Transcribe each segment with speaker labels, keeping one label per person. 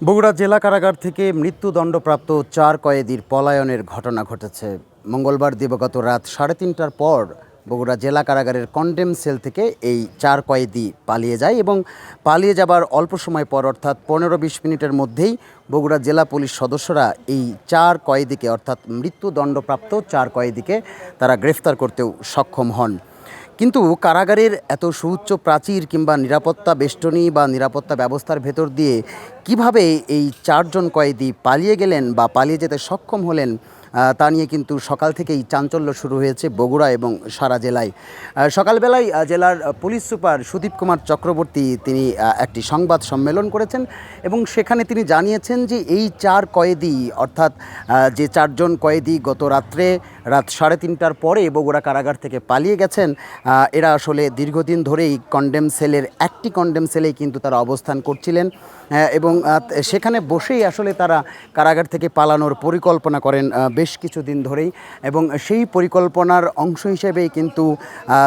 Speaker 1: বগুড়া জেলা কারাগার থেকে মৃত্যুদণ্ডপ্রাপ্ত ৪ কয়েদির পলায়নের ঘটনা ঘটেছে। মঙ্গলবার দিবাগত রাত ৩:৩০টার পর বগুড়া জেলা কারাগারের কন্ডেম সেল থেকে এই ৪ কয়েদি পালিয়ে যায় এবং পালিয়ে যাবার অল্প সময় পর অর্থাৎ ১৫-২০ মিনিটের মধ্যেই বগুড়া জেলা পুলিশ সদস্যরা এই ৪ কয়েদিকে অর্থাৎ মৃত্যুদণ্ডপ্রাপ্ত ৪ কয়েদিকে তারা গ্রেফতার করতেও সক্ষম হন। কিন্তু কারাগারের এত সুউচ্চ প্রাচীর কিংবা নিরাপত্তা বেষ্টনী বা নিরাপত্তা ব্যবস্থার ভেতর দিয়ে কিভাবে এই ৪ জন কয়েদি পালিয়ে গেলেন বা পালিয়ে যেতে সক্ষম হলেন তা নিয়ে কিন্তু সকাল থেকেই চাঞ্চল্য শুরু হয়েছে বগুড়া এবং সারা জেলায়। সকালবেলায় জেলার পুলিশ সুপার সুদীপ কুমার চক্রবর্তী তিনি একটি সংবাদ সম্মেলন করেছেন এবং সেখানে তিনি জানিয়েছেন যে এই ৪ কয়েদি অর্থাৎ যে ৪ জন কয়েদি গত রাত ৩:৩০টার পরে বগুড়া কারাগার থেকে পালিয়ে গেছেন, এরা আসলে দীর্ঘদিন ধরেই কন্ডেম সেলের একটি কন্ডেম সেলেই কিন্তু তারা অবস্থান করছিলেন এবং সেখানে বসেই আসলে তারা কারাগার থেকে পালানোর পরিকল্পনা করেন বেশ কিছুদিন ধরেই এবং সেই পরিকল্পনার অংশ হিসেবেই কিন্তু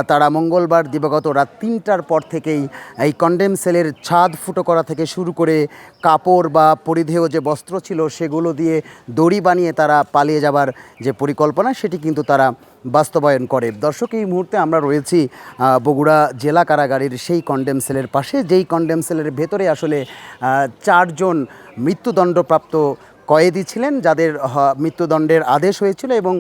Speaker 1: তারা মঙ্গলবার দিবাগত রাত ৩টার পর থেকেই এই কন্ডেম সেলের ছাদ ফুটো করা থেকে শুরু করে কাপড় বা পরিধেয় যে বস্ত্র ছিল সেগুলো দিয়ে দড়ি বানিয়ে তারা পালিয়ে যাবার যে পরিকল্পনা সেটি কিন্তু তারা বাস্তবায়ন করে। দর্শক, এই মুহূর্তে আমরা রয়েছি বগুড়া জেলা কারাগারের সেই কন্ডেম সেলের পাশে, যেই কন্ডেম সেলের ভেতরে আসলে ৪ জন মৃত্যুদণ্ডপ্রাপ্ত কয়েদি ছিলেন যাদের মৃত্যুদণ্ডের আদেশ হয়েছিল এবং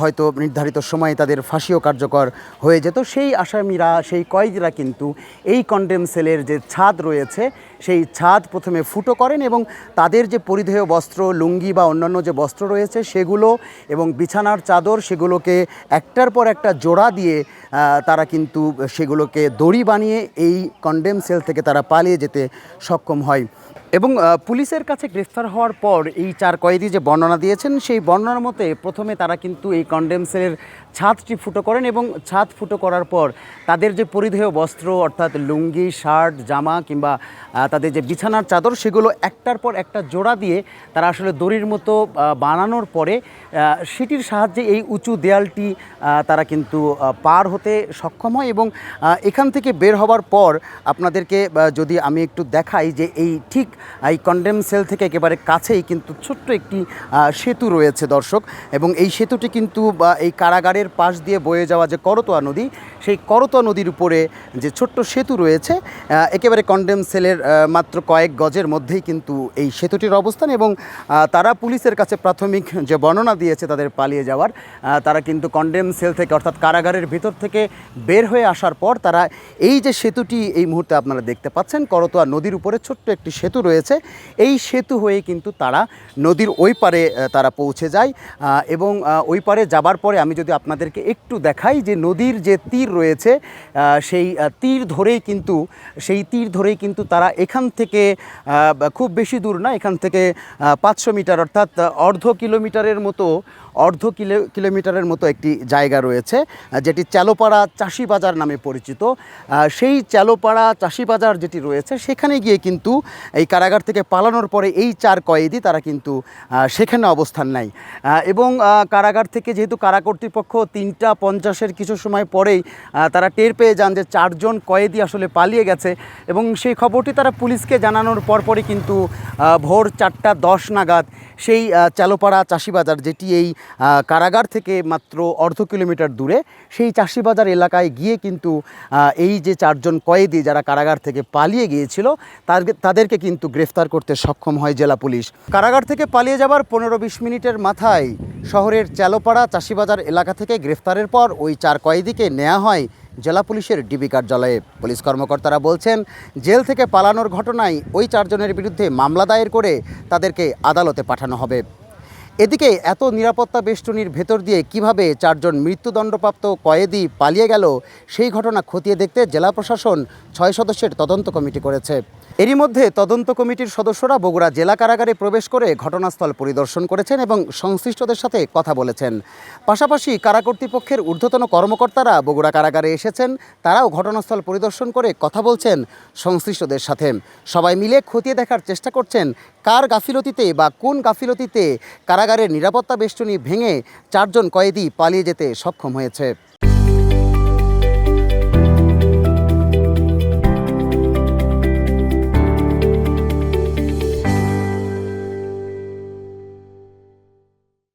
Speaker 1: হয়তো নির্ধারিত সময়ে তাদের ফাঁসিও কার্যকর হয়ে যেত। সেই আসামিরা, সেই কয়েদিরা কিন্তু এই কন্ডেম সেলের যে ছাদ রয়েছে সেই ছাদ প্রথমে ফুটো করেন এবং তাদের যে পরিধেয় বস্ত্র, লুঙ্গি বা অন্যান্য যে বস্ত্র রয়েছে সেগুলো এবং বিছানার চাদর সেগুলোকে একটার পর একটা জোড়া দিয়ে তারা কিন্তু সেগুলোকে দড়ি বানিয়ে এই কন্ডেম সেল থেকে তারা পালিয়ে যেতে সক্ষম হয় এবং পুলিশের কাছে গ্রেফতার হওয়ার পর এই ৪ কয়েদি যে বর্ণনা দিয়েছেন সেই বর্ণনার মতে প্রথমে তারা কিন্তু এই কন্ডেম সেলের ছাদটি ফুটো করেন এবং ছাদ ফুটো করার পর তাদের যে পরিধেয় বস্ত্র অর্থাৎ লুঙ্গি, শার্ট, জামা কিংবা তাদের যে বিছানার চাদর সেগুলো একটার পর একটা জোড়া দিয়ে তারা আসলে দড়ির মতো বানানোর পরে সেটির সাহায্যে এই উঁচু দেয়ালটি তারা কিন্তু পার হতে সক্ষম হয় এবং এখান থেকে বের হওয়ার পর আপনাদেরকে যদি আমি একটু দেখাই যে এই কন্ডেম সেল থেকে একেবারে কাছেই কিন্তু ছোট্ট একটি সেতু রয়েছে দর্শক, এবং এই সেতুটি কিন্তু এই কারাগারের পাশ দিয়ে বয়ে যাওয়া যে করতোয়া নদী, সেই করতোয়া নদীর উপরে যে ছোট্ট সেতু রয়েছে একেবারে কন্ডেম সেলের মাত্র কয়েক গজের মধ্যেই কিন্তু এই সেতুটির অবস্থান এবং তারা পুলিশের কাছে প্রাথমিক যে বর্ণনা দিয়েছে তাদের পালিয়ে যাওয়ার, তারা কিন্তু কন্ডেম সেল থেকে অর্থাৎ কারাগারের ভিতর থেকে বের হয়ে আসার পর তারা এই যে সেতুটি এই মুহূর্তে আপনারা দেখতে পাচ্ছেন, করতোয়া নদীর উপরে ছোট্ট একটি সেতু রয়েছে, এই সেতু হয়ে কিন্তু তারা নদীর ওই পারে তারা পৌঁছে যায় এবং ওই পারে যাবার পরে আমি যদি আপনাদেরকে একটু দেখাই যে নদীর যে তীর রয়েছে সেই তীর ধরেই কিন্তু তারা এখান থেকে খুব বেশি দূর না, এখান থেকে 500 মিটার অর্থাৎ অর্ধ কিলোমিটারের মতো একটি জায়গা রয়েছে যেটি চালোপাড়া চাষি বাজার নামে পরিচিত। সেই চালোপাড়া চাষি বাজার যেটি রয়েছে সেখানে গিয়ে কিন্তু এই কারাগার থেকে পালানোর পরে এই ৪ কয়েদি তারা কিন্তু সেখানে অবস্থান নেয় এবং কারাগার থেকে যেহেতু কারা কর্তৃপক্ষ ৩:50 কিছু সময় পরেই তারা টের পেয়ে যান যে ৪ জন কয়েদি আসলে পালিয়ে গেছে এবং সেই খবরটি তারা পুলিশকে জানানোর পরপরই কিন্তু ভোর 4:10 নাগাদ সেই চালোপাড়া চাষিবাজার, যেটি এই কারাগার থেকে মাত্র অর্ধ কিলোমিটার দূরে, সেই চাষিবাজার এলাকায় গিয়ে কিন্তু এই যে ৪ জন কয়েদি যারা কারাগার থেকে পালিয়ে গিয়েছিল তাদেরকে কিন্তু গ্রেফতার করতে সক্ষম হয় জেলা পুলিশ। কারাগার থেকে পালিয়ে যাবার 15-20 মিনিটের মাথায় শহরের চালোপাড়া চাষিবাজার এলাকা থেকে গ্রেফতারের পর ওই ৪ কয়েদিকে নেওয়া হয় জেলা পুলিশের ডিবি কার্যালয়ে। পুলিশ কর্মকর্তারা বলছেন জেল থেকে পালানোর ঘটনায় ওই ৪ জনের বিরুদ্ধে মামলা দায়ের করে তাদেরকে আদালতে পাঠানো হবে। এদিকে এত নিরাপত্তা বেষ্টনীর ভেতর দিয়ে কিভাবে ৪ জন মৃত্যুদণ্ডপ্রাপ্ত কয়েদি পালিয়ে গেল সেই ঘটনা খতিয়ে দেখতে জেলা প্রশাসন ৬ সদস্যের তদন্ত কমিটি করেছে। এরই মধ্যে তদন্ত কমিটির সদস্যরা বগুড়া জেলা কারাগারে প্রবেশ করে ঘটনাস্থল পরিদর্শন করেছেন এবং সংশ্লিষ্টদের সাথে কথা বলেছেন। পাশাপাশি কারা কর্তৃপক্ষের ঊর্ধ্বতন কর্মকর্তারা বগুড়া কারাগারে এসেছেন, তারাও ঘটনাস্থল পরিদর্শন করে কথা বলছেন সংশ্লিষ্টদের সাথে। সবাই মিলে খতিয়ে দেখার চেষ্টা করছেন কার গাফিলতিতে বা কোন গাফিলতিতে কারাগারের নিরাপত্তা বেষ্টনী ভেঙে ৪ জন কয়েদি পালিয়ে যেতে সক্ষম হয়েছে।